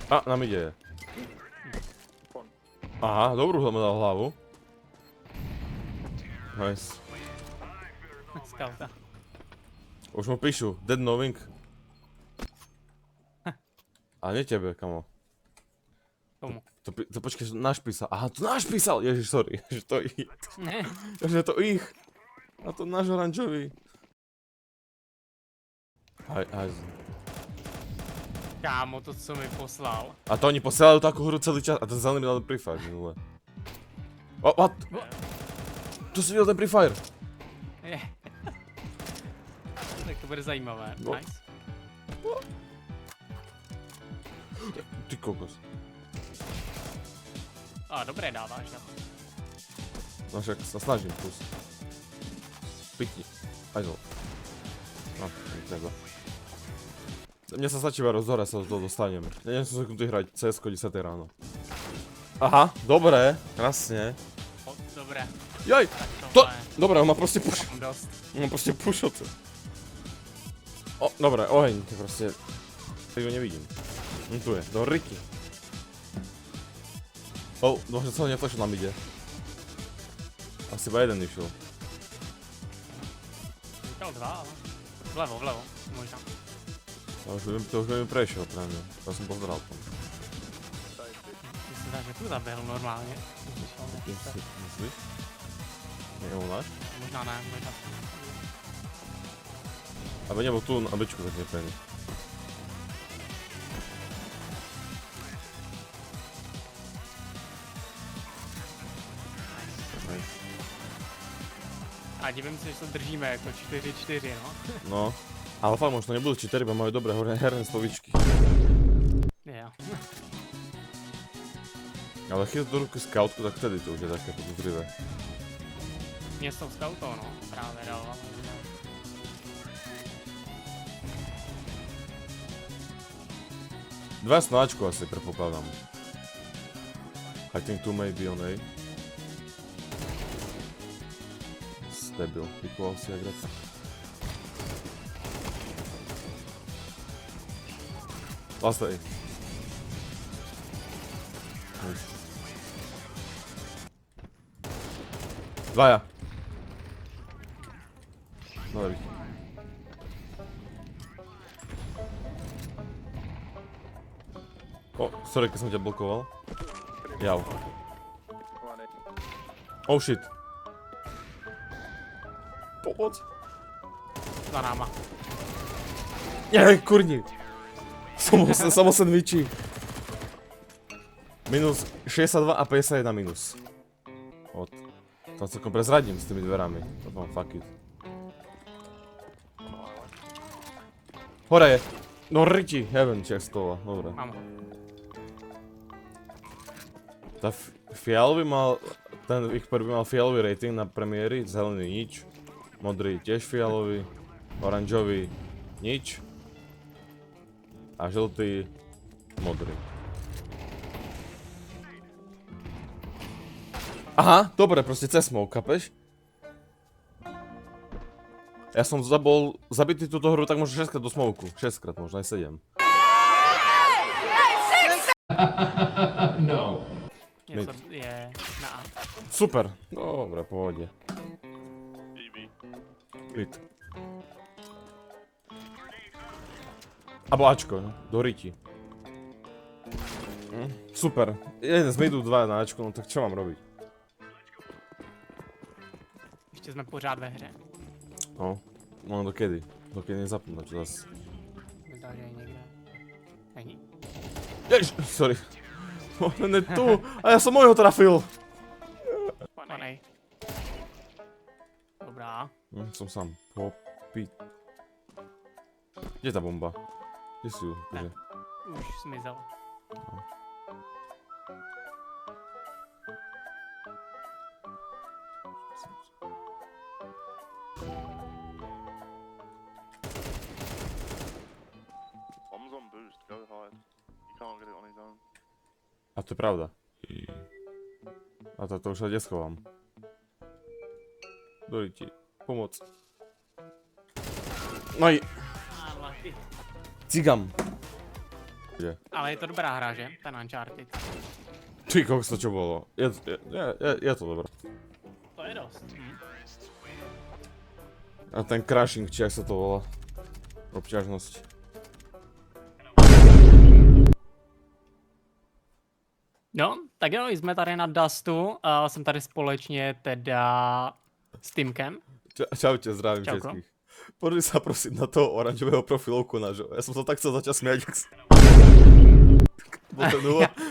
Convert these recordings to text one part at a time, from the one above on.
A, nám ide. Aha, dobrú mu dal hlavu. Nice. Skauta. Už mu píšu, dead no wing. A nie tebe, kamo. Komu? To počkej, náš písal. Aha, to náš písal! Ježiš, sorry. Ježiš, to ich. Ježiš, to ich. A to náš oranžový. Aj. Kámo, to co mi poslal. A to oni posielajú takú hru celý čas. A ten zelený mi dal Free Fire minule. O, what? Tu si videl ten Free Fire. Je. Tak to bude zajímavé. No. Nice. Ty kokos. A dobré dáváš, no. No však sa snažím plus. Pikni. Aj no. No, netreba. Mne sa stačí iba rozhore, sa do toho dostanem. Ja som zvyknutý hrať CS-ko 10 ráno. Aha, dobré, krásne. O, dobré. Jaj, Tak to, tohle dobré, on má proste push. mám dost. On má proste push. O, dobré, oheň, to proste. Tak ho nevidím. Tu je, do Riky. O, možno sa ho neflešil nám ide. Asi iba jeden išiel. Říkal dva, ale... Vlevo, možná. To už by mi prešiel pre mňa. To som pozdrav tam. Myslím, že tu zabil normálně. Myslíš? Nevoláš? Možná ne, možná. Aby nebol tu na bečku, tak neprejde. A divím se, že to držíme jako 4-4, no. No. Ale fakt možno nebudú cheatery, bo majú dobré herné slovíčky. Jo. Ale chyt do ruky scoutku, tak vtedy to už je také podozrivé. Mě s tou scoutou, no. Právě dával. Dva snáčku asi predpokladám. I think two may be on A. Debil, pikoval si jak rec. Last A. Dvaja. Dobrý. O, sorry, keď som ťa blokoval. Jau. Oh shit. Pomoc. Za náma. Nie, kurni. Samo sandviči. Minus 62 a 51 minus. Od. To celkom prezradím s tými dverami. To mám fuck it. Hore je. No riti, heaven čestovala, dobre. Mám ho. Tá fialový mal, ten ich prvý mal fialový rating na premiéry, zelený nič. Modrý tiež fialový, oranžový nič. A žltý modrý. Aha, dobre, proste cez smoke, kapeš? Ja som bol zabitý túto hru tak možno 6 krát do smoku. 6 krát, možno aj 7. No. Něco je na A. Super, dobre, pohode. Hit. Abo Ačko, no, do riti. Super, jeden z midu, dva na Ačko, no tak čo mám robiť? Ještě jsme pořád ve hře. No, no dokedy? Dokedy nezapnú, čo zase. Vypadá, že je někde. Není. Ježiš, sorry. On je tu, a ja som mojho trafil. Panej. Dobrá. Som sám. Popít. Kde je tá bomba? Kde si ju? Kde? Už zmizel. Bomb's on boost, go hide. You can't get it on his own. A to je pravda. A to už sa kde schovám. Dojdi, pomoc. No i Ale ty. cigam. Ale je to dobrá hra, že? Ten Uncharted. Ty kokos, to čo bolo? Je to dobré. To je dost. A ten crashing, či jak sa to volá. Obťažnosť. No, tak jo, jsme tady na Dustu. Jsem tady společně teda s Timkem. Čaute, zdravím Čauko. všetkých. Pozri sa prosím na toho oranžového profilovku nášho. Ja som sa tak chcel začať smiať,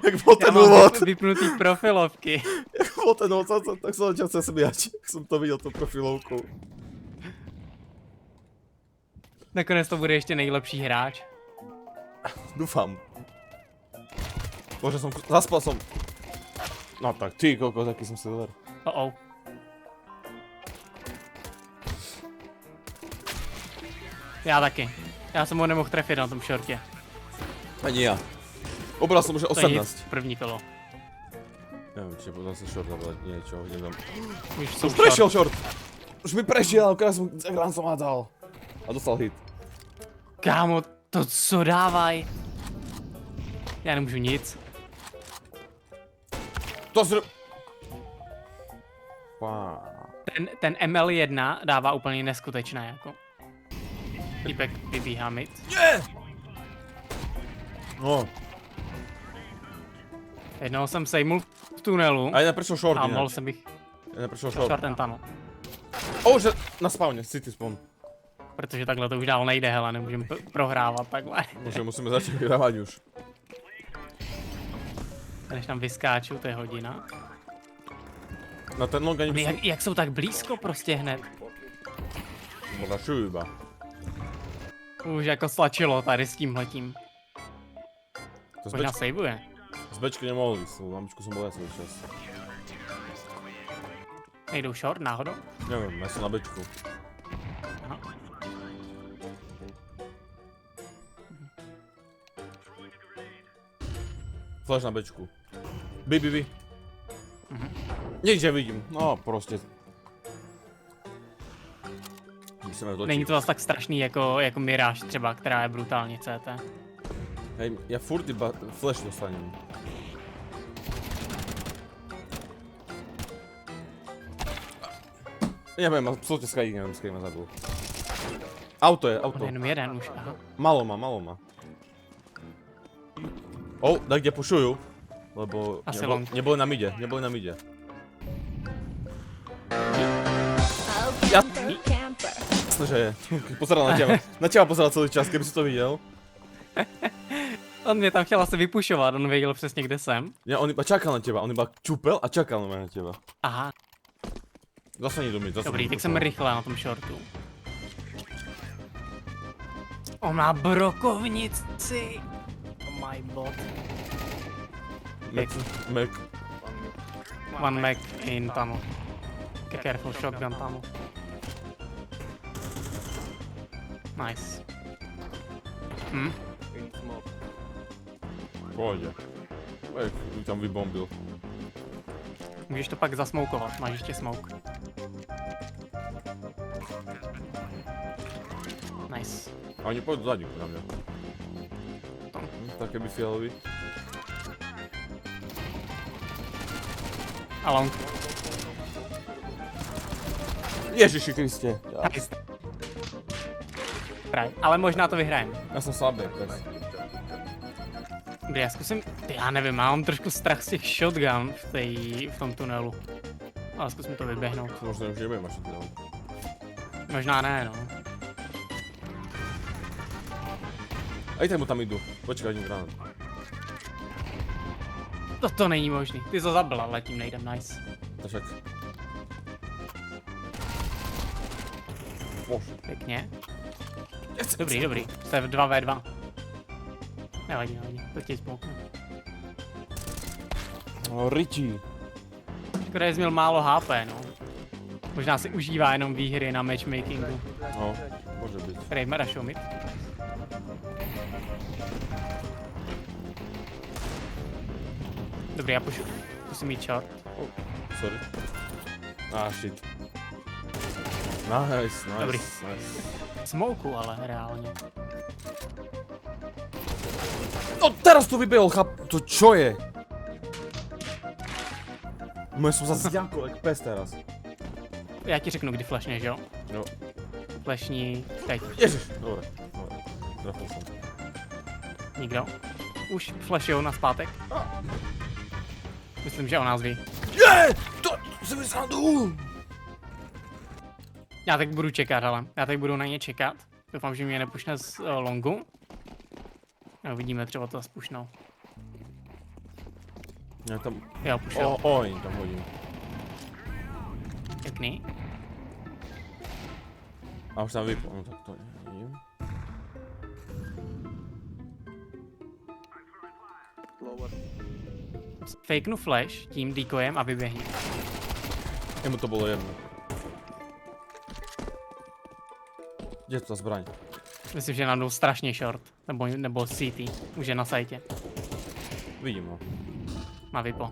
jak bol ten úvod. Vypnutý profilovky. Jak bol ten úvod, tak som začal sa smiať, jak som to videl, tú profilovku. Nakonec to bude ještě nejlepší hráč. Dúfam. Bože, zaspal som. No tak, ty kokos, aký som silver. Oh. Já taky. Já jsem ho nemohl trefit na tom shortě. Ani ja. Obral som už To je 18. nic, první kolo. Neviem, či potom sa short zavolať, niečo, idem tam. Už jsou Už prešiel short! Už mi prešiel, akorát som ekrán som hádal. A dostal hit. Kámo, to co dávaj? Já nemůžu nic. To zr... Wow. Ten ML1 dává úplně neskutečné, jako. Týpek vybíhá mid. No. Jednou jsem sejmul v tunelu A ja neprešiel short a ináč. mohl jsem bych Ja neprešiel short. short and tunnel. Že na spawne, city spawn. Protože takhle to už dál nejde, hele, nemůžeme prohrávat takhle. Bože, musíme začať vyhrávať už. Než tam vyskáču, to je hodina. Na ten long ani by som... Jak jsou tak blízko prostě hned. Podačujú iba. Už jako stlačilo tady s tímhletím. To z Možná bečky, saveuje. z bečky nemohol ísť, lebo na bečku som bol ja celý čas. Nejdou short náhodou? Neviem, ja som na bečku. Aha. Flash na bečku. By. Nič nevidím, no proste. Musíme vtočiť. Není to zase tak strašný jako Mirage třeba, která je brutálně CT. Hej, ja furt iba flash dostanem. Neviem, absolútne skladík neviem, skladík ma zabil. Auto je, On auto. je jenom jeden už, aha. Malo má. Tak kde pušujú. Lebo Asi long. neboli na mide. Jasné, že je. Pozeral na teba. Na teba pozeral celý čas, keby si to videl. On mě tam chtěl asi vypušovat, on věděl přesně kde jsem. Ne, on iba čakal na teba, on iba čupel a čakal na teba. Aha, Zase nejdu mít, zase dobrý, nejdu tak jsem mít. rychle na tom shortu. On má brokovnici. Oh my god. Mac. One Mac in tunnel. Careful, shotgun tunnel. Nice. Pohodě. Bych tam vybombil. Můžeš to pak zasmoukovat, máš ještě smoke. Nice. A oni pôjdu zadník na mňa. Tak keby fialový. A long. Ježiši Kriste. Nice. Právě. Ale možná to vyhrajeme. Ja som slabý, tak. Dobrý, já zkusím, já nevím, mám trošku strach z těch shotgun v tom tunelu. Ale zkusím to vyběhnout. Možno už nebudem až to. Možná ne, no. Aj tak mu tam idú. Počkaj, hodím granát. To není možný. Ty to zabil, ale tím nejdem, nice. To však. Bože. Pěkně. Dobrý. To je 2v2. Nevadí. To ti smouknu. No, Richie. Škoda, že jsi měl málo HP, no. Možná si užívá jenom výhry na matchmakingu. No, môže byť. Rejme Rasho mid. Dobrý, já musím mít short. Sorry. Shit. Nice. Dobrý. Smoku ale reálně. No teraz to vyběhl, to čo je? Moje jsou zase jako jak pes teraz. Já ti řeknu, kdy flashneš, jo? Jo. Flashni teď. Ježiš, dobré. Trafil jsem. Nikdo? Už flashujou na zpátek? Myslím, že o nás ví. Je! To se mi srandu! Já tak budu čekat, ale. Já tak budu na ně čekat. Doufám, že mě nepušne z longu. No, vidíme, třeba to spušnou. Já tam... Jo, pušel. Oj, tam hodím. Pěkný. A už tam vypl, no tak to nevím. Lower. Fakenu flash tím decoyem a vyběhni. Jemu to bylo jedno. Kde je ta zbraň? Myslím, že nám jdou strašně short. Nebo CT. Už je na sajtě. Vidím ho. Má vypo.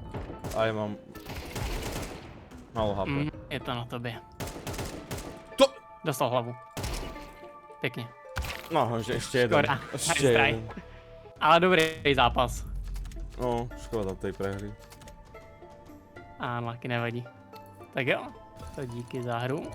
A já mám... Málo HP. Je to na tobě. To... Dostal hlavu. Pěkně. No, ještě jeden. Škoda. Ještě Nice try. jeden. Ale dobrý zápas. No, škoda té prehry. A taky nevadí. Tak jo. To díky za hru.